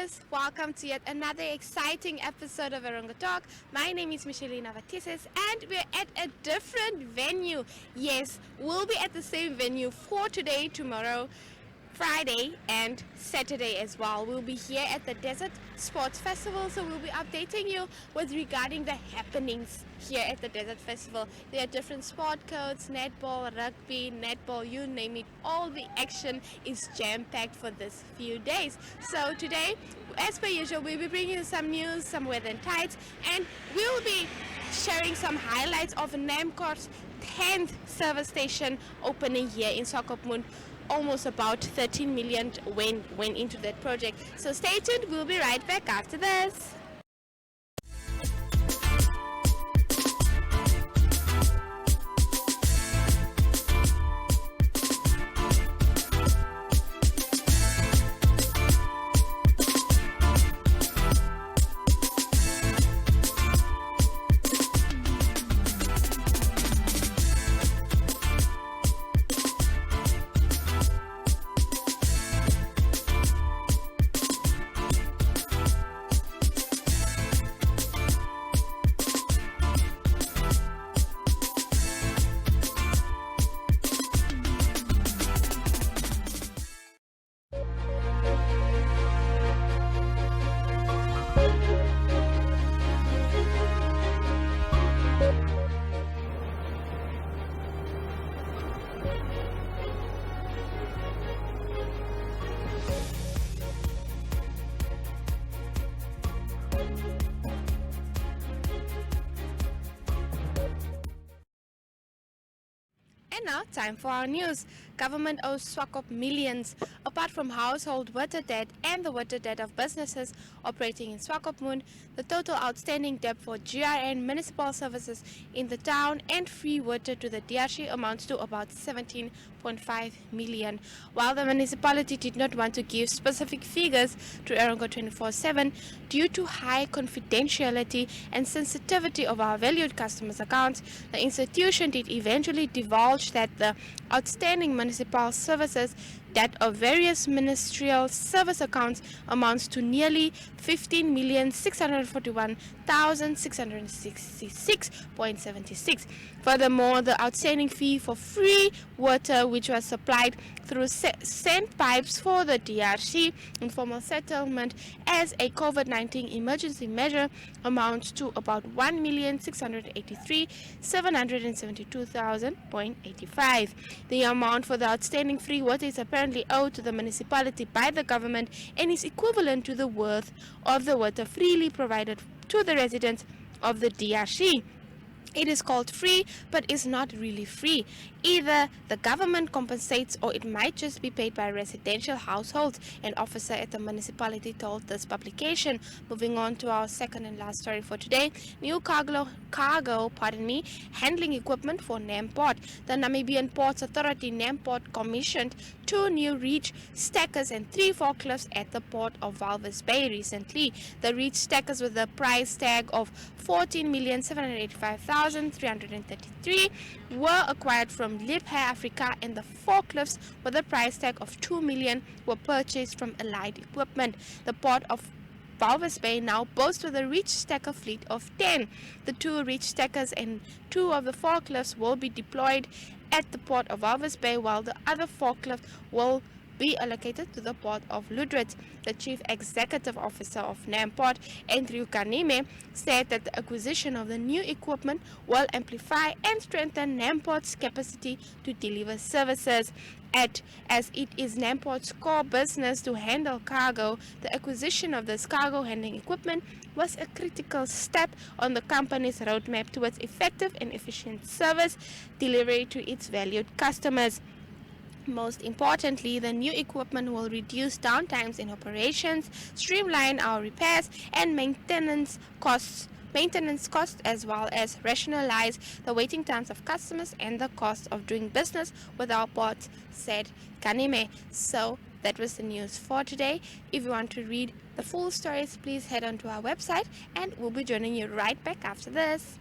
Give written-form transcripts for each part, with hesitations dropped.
viewers, welcome to yet another exciting episode of Erongo Talk. My name is Michelina Vatises and we're at a different venue. Yes, we'll be at the same venue for today, tomorrow, Friday and Saturday as well. We'll be here at the Desert Sports Festival, so we'll be updating you with regarding the happenings here at the Desert Festival. There are different sport codes, netball, rugby, netball, you name it. All the action is jam-packed for this few days. So today, as per usual, we'll be bringing you some news, some weather and tides, and we'll be sharing some highlights of Namcor's 10th service station opening here in Swakopmund. Almost about 13 million went into that project. So stay tuned, we'll be right back after this. And now, time for our news. Government owes Swakop millions. Apart from household water debt and the water debt of businesses operating in Swakopmund, the total outstanding debt for GRN municipal services in the town and free water to the DRC amounts to about 17.5 million. While the municipality did not want to give specific figures to Erongo 24/7 due to high confidentiality and sensitivity of our valued customers' accounts, the institution did eventually divulge that the outstanding municipal services that of various ministerial service accounts amounts to nearly 15,641,666.76. Furthermore, the outstanding fee for free water, which was supplied through sand pipes for the DRC informal settlement as a COVID-19 emergency measure, amounts to about 1,683,772,000.85. The amount for the outstanding free water is apparently owed to the municipality by the government and is equivalent to the worth of the water freely provided to the residents of the DRC. It is called free, but is not really free. Either the government compensates or it might just be paid by residential households, an officer at the municipality told this publication. Moving on to our second and last story for today. New cargo handling equipment for Namport. The Namibian Ports Authority Namport commissioned 2 new reach stackers and 3 forklifts at the port of Walvis Bay recently. The reach stackers with a price tag of 14,785,333 were acquired from Liebherr Africa, and the forklifts with a price tag of 2 million were purchased from Allied Equipment. The port of Walvis Bay now boasts with a reach stacker fleet of 10. The 2 reach stackers and 2 of the forklifts will be deployed at the port of Walvis Bay, while the other forklift will be allocated to the port of Ludwig. The Chief Executive Officer of Namport, Andrew Kanime, said that the acquisition of the new equipment will amplify and strengthen Namport's capacity to deliver services. As it is Namport's core business to handle cargo, the acquisition of this cargo handling equipment was a critical step on the company's roadmap towards effective and efficient service delivery to its valued customers. Most importantly, the new equipment will reduce downtimes in operations, streamline our repairs and maintenance costs, as well as rationalize the waiting times of customers and the cost of doing business with our ports, said Kanime. So that was the news for today. If you want to read the full stories, please head on to our website and we'll be joining you right back after this.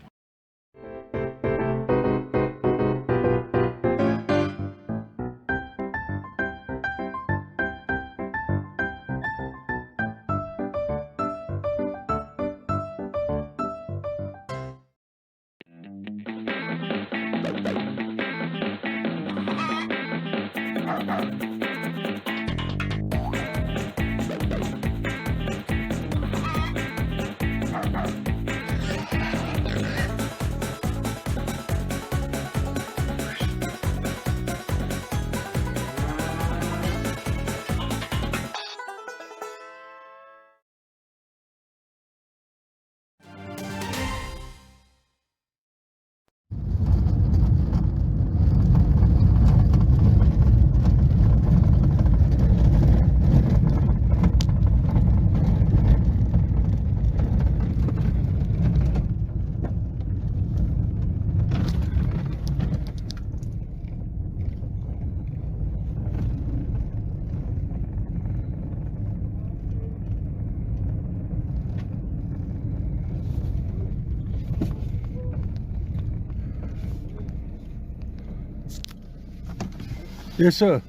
Yes, sir.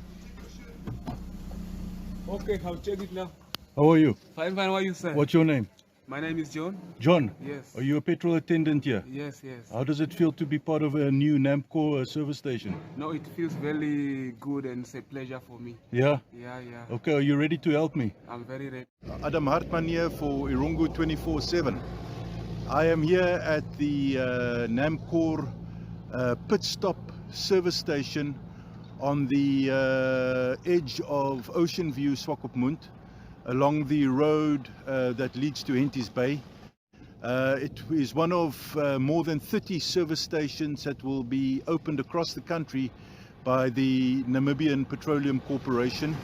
Okay, I'll check it now. How are you? Fine, fine. What are you, sir? What's your name? My name is John. John? Yes. Are you a petrol attendant here? Yes, yes. How does it feel to be part of a new Namcor service station? No, it feels very good and it's a pleasure for me. Yeah? Yeah, yeah. Okay, are you ready to help me? I'm very ready. Adam Hartman here for Erongo 24/7. I am here at the Namcor Pitstop service station on the edge of Ocean View, Swakopmund, along the road that leads to Henties Bay. It is one of more than 30 service stations that will be opened across the country by the Namibian Petroleum Corporation.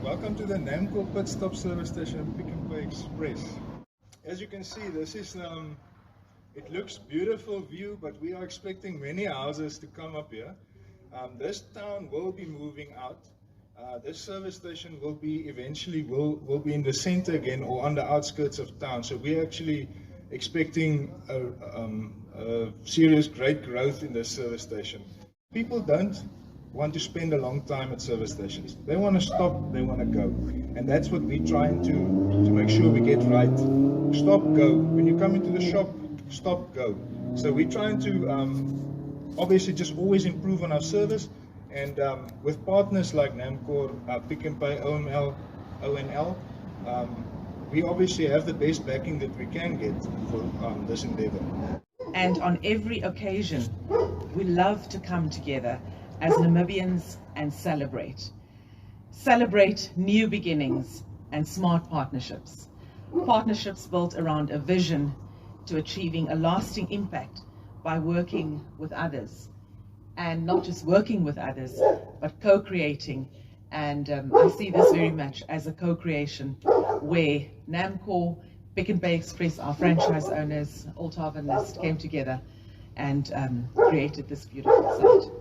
Welcome to the Namcor Pitstop service station, Pay Express. As you can see, this is it looks beautiful view, but we are expecting many houses to come up here. This town will be moving out. This service station will be eventually will be in the center again or on the outskirts of town. So we're actually expecting a serious great growth in this service station. People don't want to spend a long time at service stations. They want to stop, they want to go. And that's what we're trying to make sure we get right. Stop, go. When you come into the shop, stop, go. So we're trying to obviously just always improve on our service. And with partners like Namcor, Pick n Pay, ONL, we obviously have the best backing that we can get for this endeavor. And on every occasion, we love to come together as Namibians and celebrate. Celebrate new beginnings and smart partnerships. Partnerships built around a vision to achieving a lasting impact by working with others. And not just working with others, but co-creating. And I see this very much as a co-creation where Namcor, Pick n Pay Express, our franchise owners, Olthaver and List came together and created this beautiful site.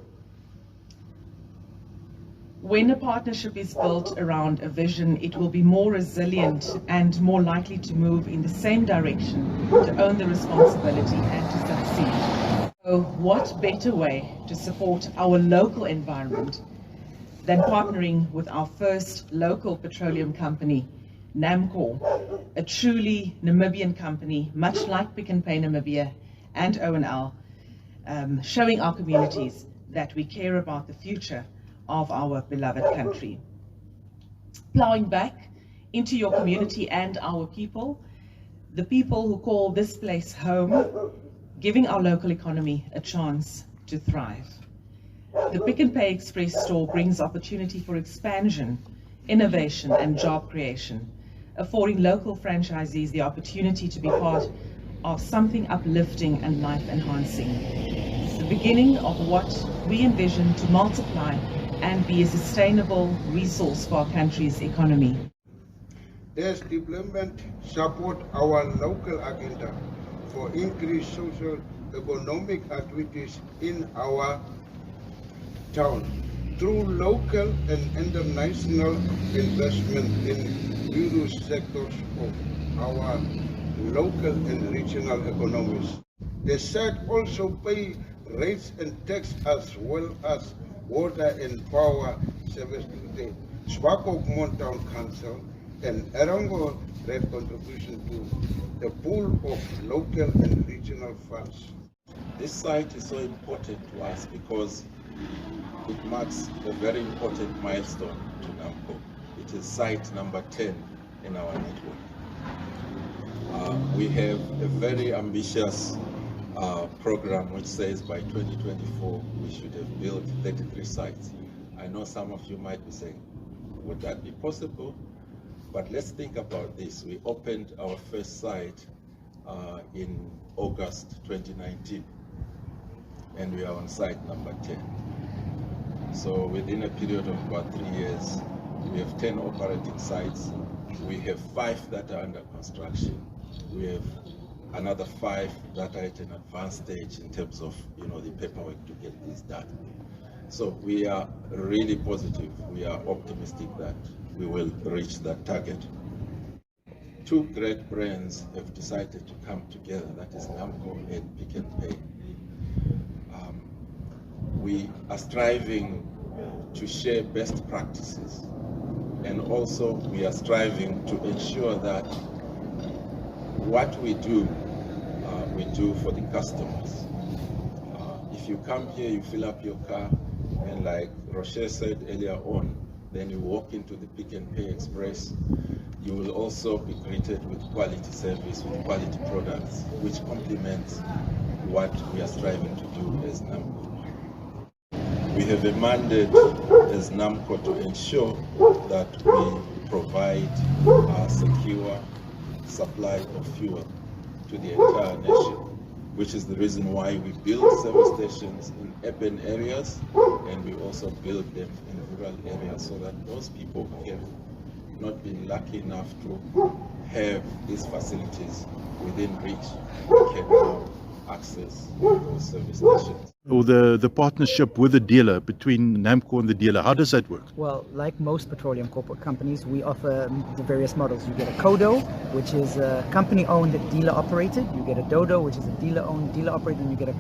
When a partnership is built around a vision, it will be more resilient and more likely to move in the same direction, to own the responsibility and to succeed. So what better way to support our local environment than partnering with our first local petroleum company, Namcor, a truly Namibian company, much like Pick n Pay Namibia and O&L, showing our communities that we care about the future of our beloved country. Plowing back into your community and our people, the people who call this place home, giving our local economy a chance to thrive. The Pick n Pay Express store brings opportunity for expansion, innovation and job creation, affording local franchisees the opportunity to be part of something uplifting and life-enhancing. The beginning of what we envision to multiply and be a sustainable resource for our country's economy. This development support our local agenda for increased social economic activities in our town through local and international investment in various sectors of our local and regional economies. The site also pay rates and tax as well as water and power service to the Swakopmund Town Council and Erongo rate contribution to the pool of local and regional funds. This site is so important to us because it marks a very important milestone to Namcor. It is site number 10 in our network. We have a very ambitious program which says by 2024 we should have built 33 sites. I know some of you might be saying, would that be possible? But let's think about this. We opened our first site in August 2019 and we are on site number 10. So within a period of about 3 years, we have 10 operating sites. We have 5 that are under construction. We have another 5 that are at an advanced stage in terms of the paperwork to get this done. So we are really positive. We are optimistic that we will reach that target. 2 great brands have decided to come together. That is Namcor and Pick n Pay. We are striving to share best practices, and also we are striving to ensure that what we do for the customers. If you come here, you fill up your car, and like Rocher said earlier on, then you walk into the Pick n Pay Express, you will also be greeted with quality service, with quality products, which complements what we are striving to do as Namcor. We have a mandate as Namcor to ensure that we provide a secure supply of fuel to the entire nation, which is the reason why we build service stations in urban areas and we also build them in rural areas so that those people who have not been lucky enough to have these facilities within reach can now access those service stations. Or the partnership with the dealer, between Namcor and the dealer, how does that work? Well, like most petroleum corporate companies, we offer the various models. You get a CODO, which is a company-owned, dealer-operated. You get a DODO, which is a dealer-owned, dealer-operated. And you get a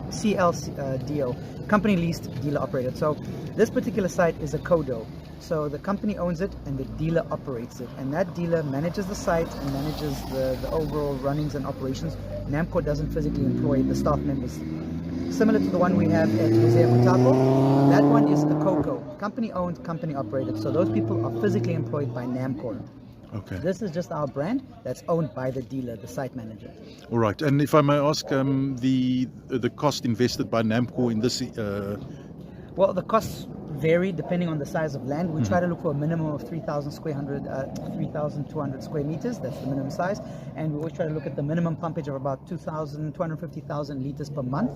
CLDO, company-leased, dealer-operated. So this particular site is a CODO. So the company owns it and the dealer operates it. And that dealer manages the site and manages the overall runnings and operations. Namcor doesn't physically employ the staff members. Similar to the one we have at Olthaver and that one is a COCO, company owned, company operated. So those people are physically employed by Namcor. Okay. This is just our brand that's owned by the dealer, the site manager. All right. And if I may ask, the cost invested by Namcor in this? Well, the costs vary depending on the size of land. We try to look for a minimum of 3,200 square meters. That's the minimum size. And we always try to look at the minimum pumpage of about 250,000 liters per month.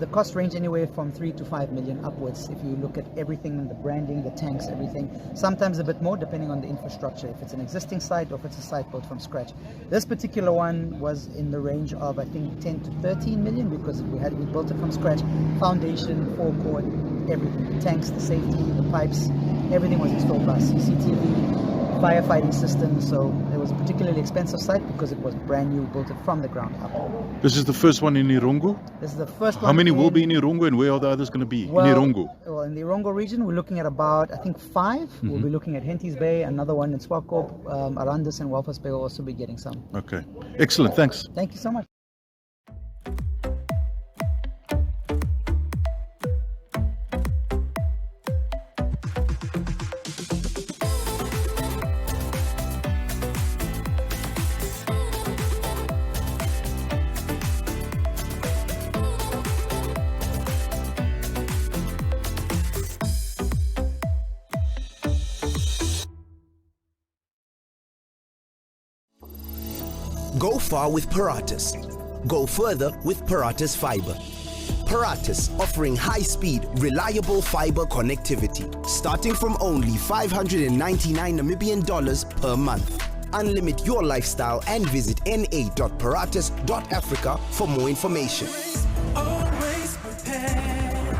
The costs range anywhere from 3 to 5 million upwards if you look at everything, the branding, the tanks, everything. Sometimes a bit more depending on the infrastructure, if it's an existing site or if it's a site built from scratch. This particular one was in the range of, I think, 10 to 13 million because we built it from scratch. Foundation, forecourt, everything. The tanks, the safety, the pipes, everything was installed by CCTV, firefighting systems, so it was a particularly expensive site because it was brand new, built it from the ground up. This is the first one in Erongo? This is the first one. How many will be in Erongo, and where are the others going to be? Well, in Erongo? Well, in the Erongo region, we're looking at about, I think, 5. We'll be looking at Henties Bay, another one in Swakopmund, Arandis and Walvis Bay will also be getting some. Okay. Excellent. Thanks. Thank you so much. Go far with Paratus. Go further with Paratus Fiber. Paratus offering high-speed, reliable fiber connectivity, starting from only 599 Namibian dollars per month. Unlimit your lifestyle and visit na.paratus.africa for more information. Always prepared.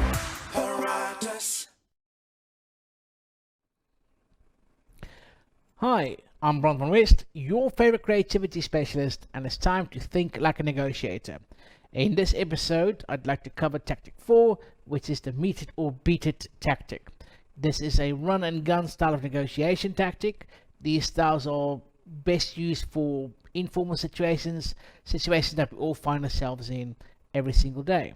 Paratus. Hi, I'm Bron van West, your favorite creativity specialist, and it's time to think like a negotiator. In this episode, I'd like to cover Tactic 4, which is the meet it or beat it tactic. This is a run and gun style of negotiation tactic. These styles are best used for informal situations that we all find ourselves in every single day.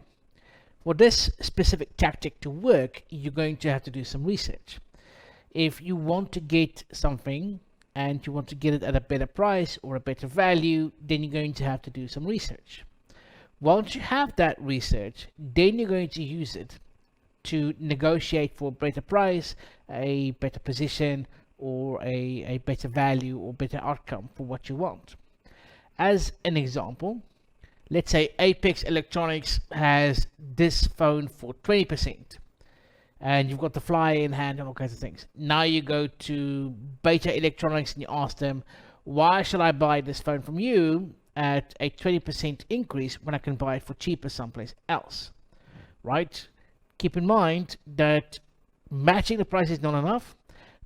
For this specific tactic to work, you're going to have to do some research. If you want to get something and you want to get it at a better price or a better value, then you're going to have to do some research. Once you have that research, then you're going to use it to negotiate for a better price, a better position, or a better value or better outcome for what you want. As an example, let's say Apex Electronics has this phone for 20%. And you've got the flyer in hand and all kinds of things. Now you go to Beta Electronics and you ask them, why should I buy this phone from you at a 20% increase when I can buy it for cheaper someplace else? Right? Keep in mind that matching the price is not enough.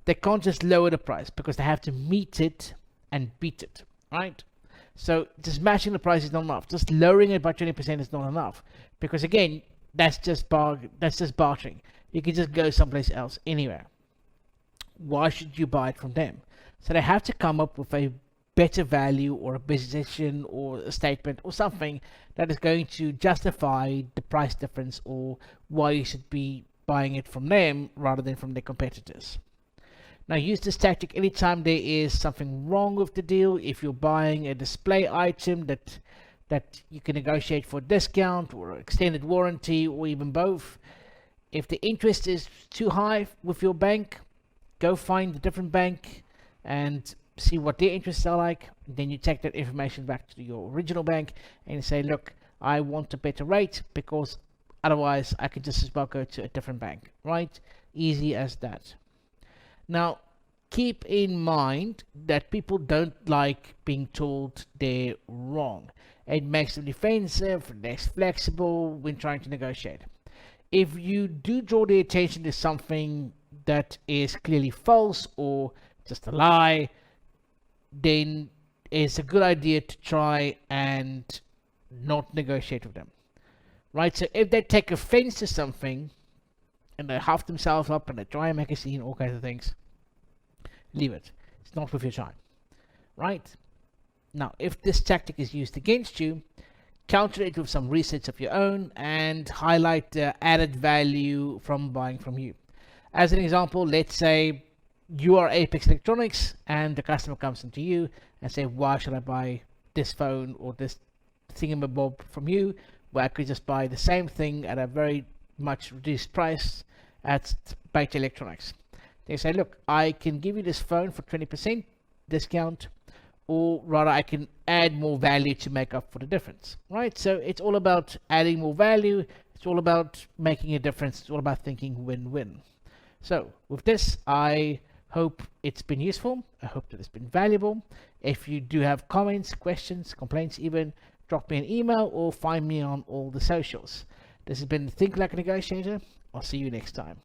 They can't just lower the price because they have to meet it and beat it. Right? So just matching the price is not enough. Just lowering it by 20% is not enough. Because again, that's just bartering. You can just go someplace else, anywhere. Why should you buy it from them? So they have to come up with a better value or a position or a statement or something that is going to justify the price difference or why you should be buying it from them rather than from their competitors. Now use this tactic anytime there is something wrong with the deal. If you're buying a display item that you can negotiate for a discount or extended warranty or even both. If the interest is too high with your bank, go find a different bank and see what their interests are like. Then you take that information back to your original bank and you say, look, I want a better rate because otherwise I could just as well go to a different bank, right? Easy as that. Now, keep in mind that people don't like being told they're wrong. It makes them defensive, less flexible when trying to negotiate. If you do draw their attention to something that is clearly false or just a lie, then it's a good idea to try and not negotiate with them. Right? So if they take offense to something and they huff themselves up and they try and make a scene, all kinds of things, leave it. It's not worth your time. Right? Now, if this tactic is used against you, counter it with some research of your own and highlight the added value from buying from you. As an example, let's say you are Apex Electronics and the customer comes into you and say, why should I buy this phone or this thingamabob from you where I could just buy the same thing at a very much reduced price at Beta Electronics. They say, look, I can give you this phone for 20% discount, or rather I can add more value to make up for the difference, right? So it's all about adding more value. It's all about making a difference. It's all about thinking win-win. So with this, I hope it's been useful. I hope that it's been valuable. If you do have comments, questions, complaints even, drop me an email or find me on all the socials. This has been Think Like a Negotiator. I'll see you next time.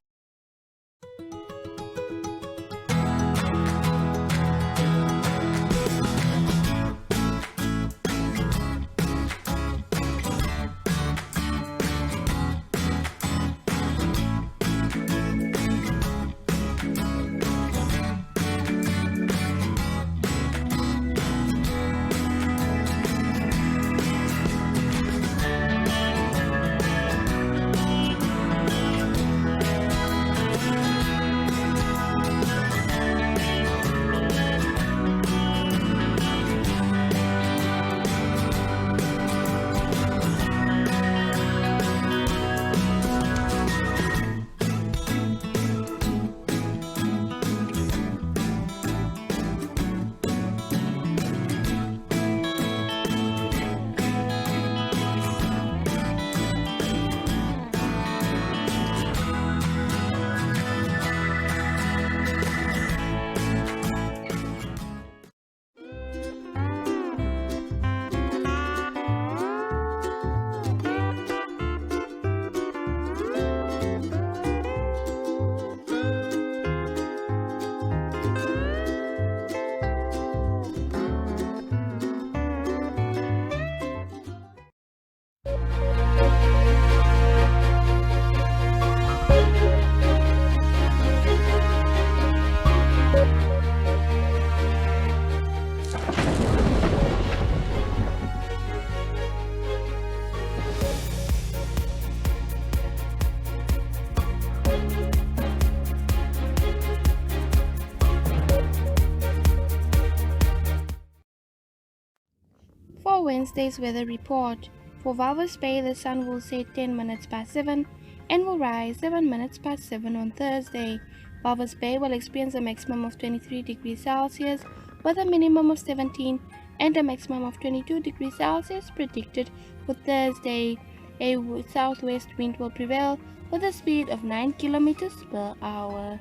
For Wednesday's weather report, for Walvis Bay the sun will set 10 minutes past 7 and will rise 7 minutes past 7 on Thursday. Walvis Bay will experience a maximum of 23 degrees Celsius with a minimum of 17 and a maximum of 22 degrees Celsius predicted for Thursday. A southwest wind will prevail with a speed of 9 kilometers per hour.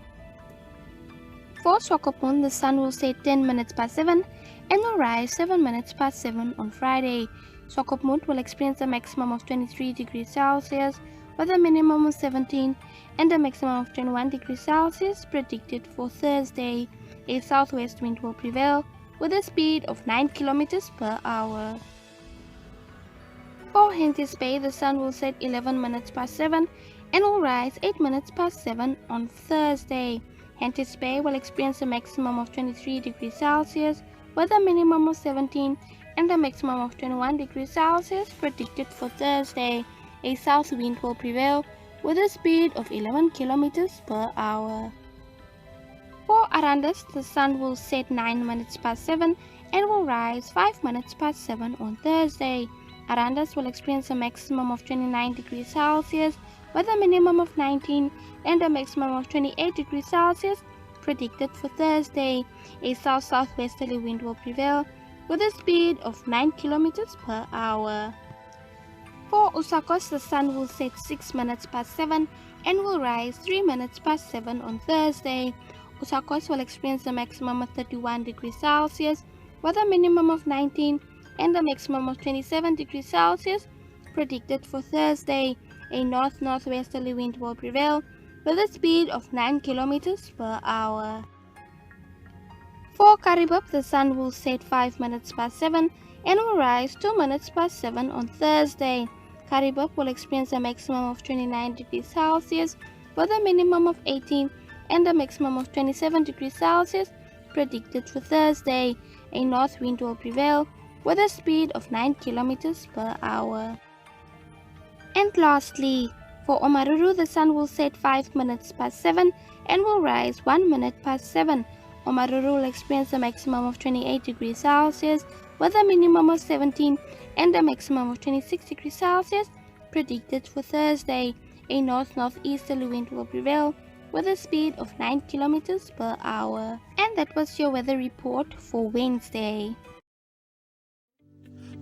For Swakopmund, the sun will set 10 minutes past 7 and will rise 7 minutes past 7 on Friday. Swakopmund will experience a maximum of 23 degrees Celsius with a minimum of 17 and a maximum of 21 degrees Celsius predicted for Thursday. A southwest wind will prevail with a speed of 9 kilometers per hour. For Henties Bay, the sun will set 11 minutes past 7 and will rise 8 minutes past 7 on Thursday. Henties Bay will experience a maximum of 23 degrees Celsius with a minimum of 17 and a maximum of 21 degrees Celsius predicted for Thursday. A south wind will prevail with a speed of 11 kilometers per hour. For Arandas, the sun will set 9 minutes past 7 and will rise 5 minutes past 7 on Thursday. Arandas will experience a maximum of 29 degrees Celsius with a minimum of 19 and a maximum of 28 degrees Celsius predicted for Thursday. A south-southwesterly wind will prevail with a speed of 9 kilometers per hour. For Osakos, the sun will set 6 minutes past 7 and will rise 3 minutes past 7 on Thursday. Osakos will experience a maximum of 31 degrees Celsius with a minimum of 19 and a maximum of 27 degrees Celsius predicted for Thursday. A north-northwesterly wind will prevail with a speed of 9 kilometers per hour. For Karibub, the sun will set 5 minutes past 7 and will rise 2 minutes past 7 on Thursday. Karibub will experience a maximum of 29 degrees Celsius with a minimum of 18 and a maximum of 27 degrees Celsius predicted for Thursday. A north wind will prevail with a speed of 9 kilometers per hour. And lastly, for Omaruru, the sun will set 5 minutes past 7 and will rise 1 minute past 7. Omaruru will experience a maximum of 28 degrees Celsius with a minimum of 17 and a maximum of 26 degrees Celsius predicted for Thursday. A north-northeasterly wind will prevail with a speed of 9 kilometers per hour. And that was your weather report for Wednesday.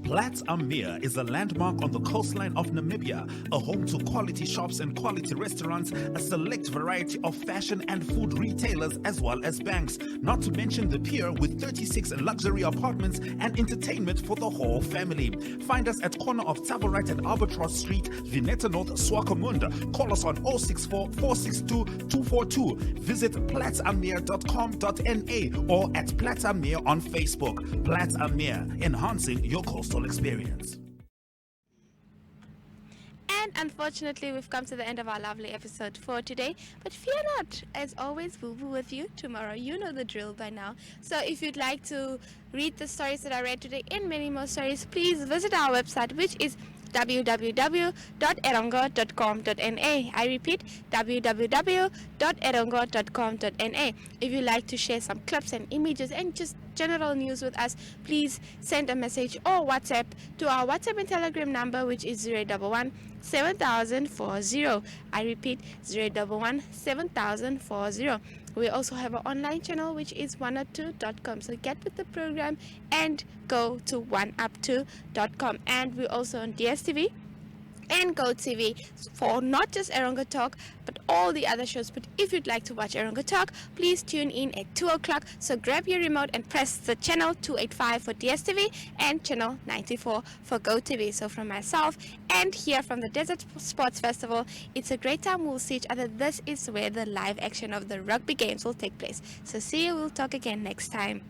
Platts Amir is a landmark on the coastline of Namibia, a home to quality shops and quality restaurants, a select variety of fashion and food retailers, as well as banks, not to mention the pier with 36 luxury apartments and entertainment for the whole family. Find us at corner of Tabarite and Albatross Street, Vineta North, Swakopmund. Call us on 064 462 242. Visit platsamir.com.na or at Platsamir on Facebook. Platsamir, enhancing your coastal experience. And unfortunately, we've come to the end of our lovely episode for today. But fear not, as always, we'll be with you tomorrow. You know the drill by now. So if you'd like to read the stories that I read today and many more stories, please visit our website, which is www.erongo.com.na. I repeat, www.erongo.com.na. If you'd like to share some clips and images and just general news with us, please send a message or WhatsApp to our WhatsApp and Telegram number, which is 011 7040. I repeat, 011 7040. We also have an online channel, which is 1up2.com. So get with the program and go to 1up2.com. And we're also on DStv and GOtv for not just Erongo Talk, but all the other shows. But if you'd like to watch Erongo Talk, please tune in at 2 o'clock. So grab your remote and press the channel 285 for DStv and channel 94 for GOtv. So from myself and here from the Desert Sports Festival, it's a great time. We'll see each other. This is where the live action of the rugby games will take place. So see you. We'll talk again next time.